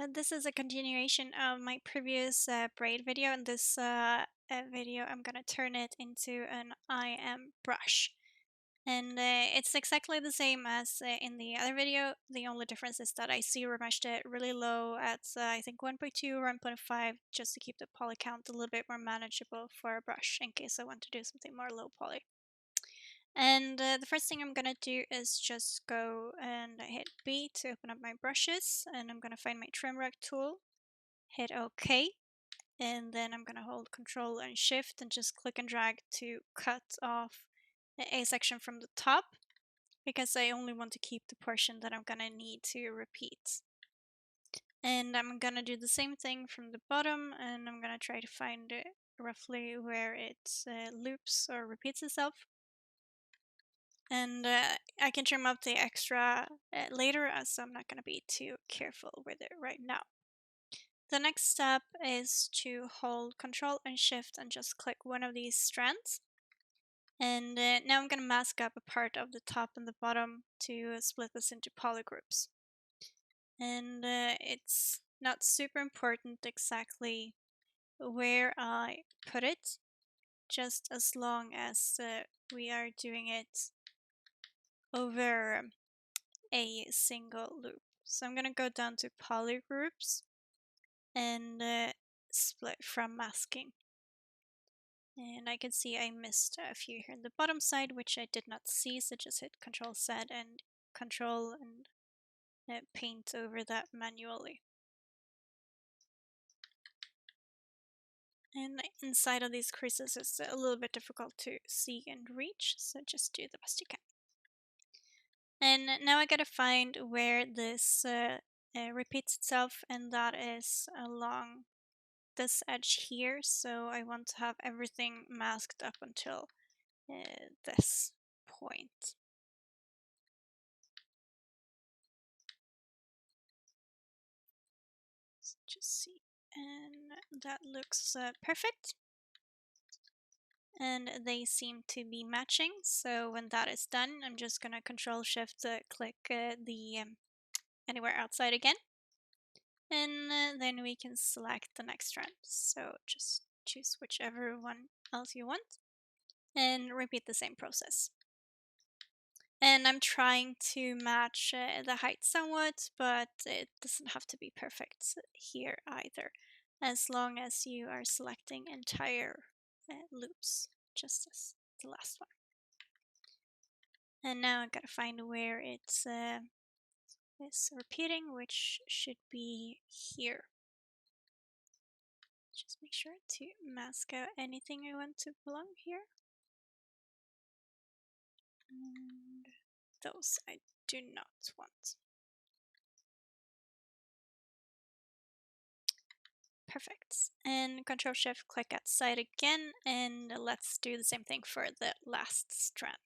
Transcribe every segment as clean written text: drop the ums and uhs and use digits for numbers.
This is a continuation of my previous braid video. In this video, I'm gonna turn it into an IM brush. And it's exactly the same as in the other video. The only difference is that I ZBrushed it really low at I think 1.2 or 1.5 just to keep the poly count a little bit more manageable for a brush in case I want to do something more low poly. And the first thing I'm gonna do is just go and hit B to open up my brushes, and I'm gonna find my trim rack tool, hit OK, and then I'm gonna hold Control and Shift and just click and drag to cut off a section from the top, because I only want to keep the portion that I'm gonna need to repeat. And I'm gonna do the same thing from the bottom, and I'm gonna try to find roughly where it loops or repeats itself. And I can trim up the extra later, so I'm not going to be too careful with it right now. The next step is to hold Control and Shift and just click one of these strands. And now I'm going to mask up a part of the top and the bottom to split this into polygroups. And it's not super important exactly where I put it, just as long as we are doing it over a single loop. So I'm gonna go down to polygroups and split from masking. And I can see I missed a few here in the bottom side, which I did not see, so just hit Control Z and Control and paint over that manually. And inside of these creases it's a little bit difficult to see and reach, so just do the best you can. And now I gotta find where this repeats itself, and that is along this edge here. So I want to have everything masked up until this point. Let's just see, and that looks perfect. And they seem to be matching, so when that is done, I'm just gonna Control Shift click the anywhere outside again, and then we can select the next strand. So just choose whichever one else you want and repeat the same process. And I'm trying to match the height somewhat, but it doesn't have to be perfect here either, as long as you are selecting entire loops, just as the last one. And now I gotta find where it's is repeating, which should be here. Just make sure to mask out anything I want to belong here. And those I do not want. Perfect. And Control Shift click outside again, and let's do the same thing for the last strand.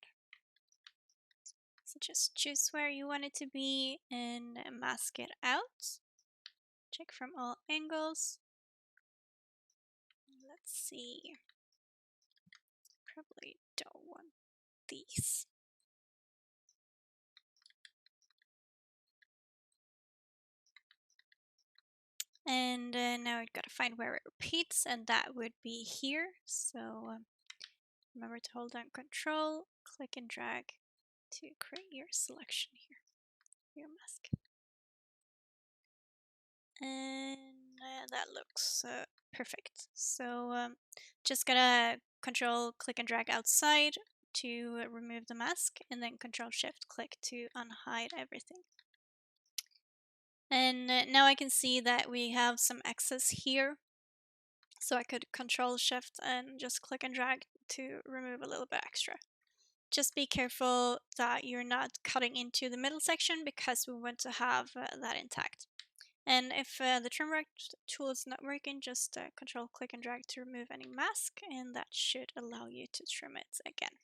So just choose where you want it to be and mask it out. Check from all angles. Let's see. Probably don't want these. And now I've got to find where it repeats, and that would be here. So remember to hold down Control, click and drag to create your selection here, your mask. And that looks perfect. So just gotta Control, click and drag outside to remove the mask, and then Control Shift click to unhide everything. And now I can see that we have some excess here, so I could Control Shift and just click and drag to remove a little bit extra. Just be careful that you're not cutting into the middle section, because we want to have that intact. And if the trim rack tool is not working, just Control, click and drag to remove any mask, and that should allow you to trim it again.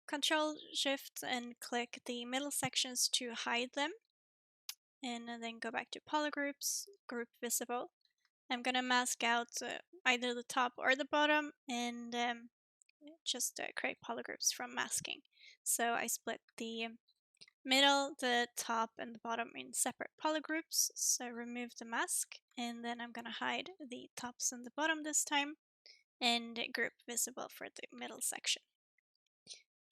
Control Shift and click the middle sections to hide them, and then go back to polygroups, group visible. I'm gonna mask out either the top or the bottom, and just create polygroups from masking. So I split the middle, the top, and the bottom in separate polygroups. So remove the mask, and then I'm gonna hide the tops and the bottom this time, and group visible for the middle section.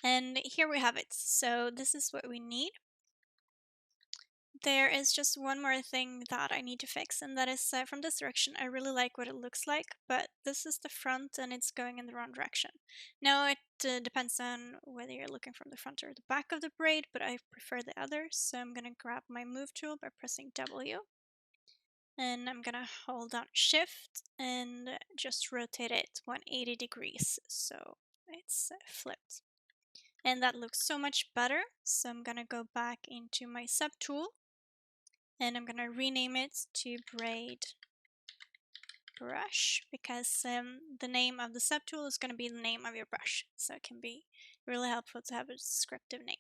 And here we have it. So this is what we need. There is just one more thing that I need to fix, and that is from this direction I really like what it looks like, but this is the front and it's going in the wrong direction. Now it depends on whether you're looking from the front or the back of the braid, but I prefer the other, so I'm going to grab my move tool by pressing W, and I'm going to hold down shift and just rotate it 180 degrees so it's flipped. And that looks so much better, so I'm going to go back into my subtool and I'm gonna rename it to Braid Brush because the name of the subtool is gonna be the name of your brush, so it can be really helpful to have a descriptive name.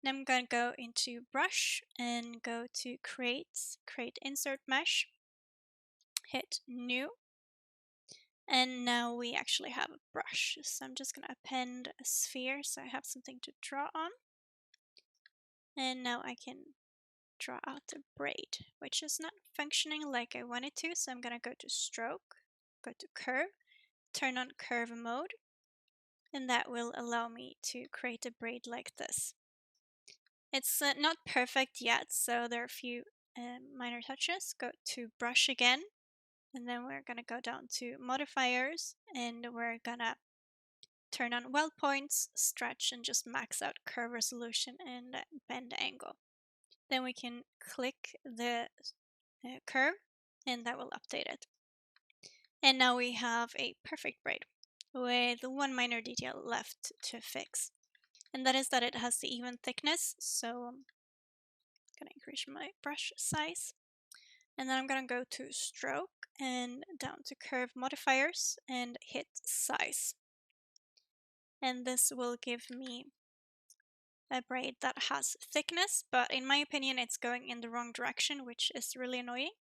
Now I'm gonna go into Brush and go to Create Insert Mesh, hit New, and now we actually have a brush. So I'm just gonna append a sphere so I have something to draw on, and now I can draw out the braid, which is not functioning like I want it to, so I'm gonna go to stroke, go to curve, turn on curve mode, and that will allow me to create a braid like this. It's not perfect yet, so there are a few minor touches. Go to brush again, and then we're gonna go down to modifiers, and we're gonna turn on weld points, stretch, and just max out curve resolution and bend angle. Then we can click the curve, and that will update it. And now we have a perfect braid with one minor detail left to fix, and that is that it has the even thickness. So I'm gonna increase my brush size, and then I'm gonna go to stroke and down to curve modifiers and hit size, and this will give me a braid that has thickness, but in my opinion it's going in the wrong direction, which is really annoying.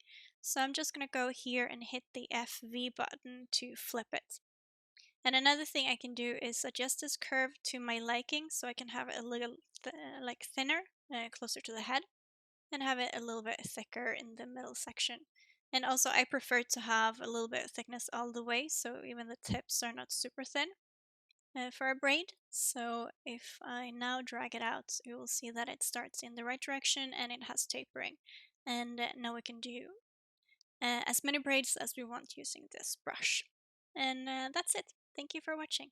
So I'm just gonna go here and hit the FV button to flip it. And another thing I can do is adjust this curve to my liking, so I can have it a little like thinner, closer to the head, and have it a little bit thicker in the middle section. And also I prefer to have a little bit of thickness all the way, so even the tips are not super thin for a braid. So if I now drag it out, you will see that it starts in the right direction and it has tapering. And now we can do as many braids as we want using this brush. And that's it. Thank you for watching.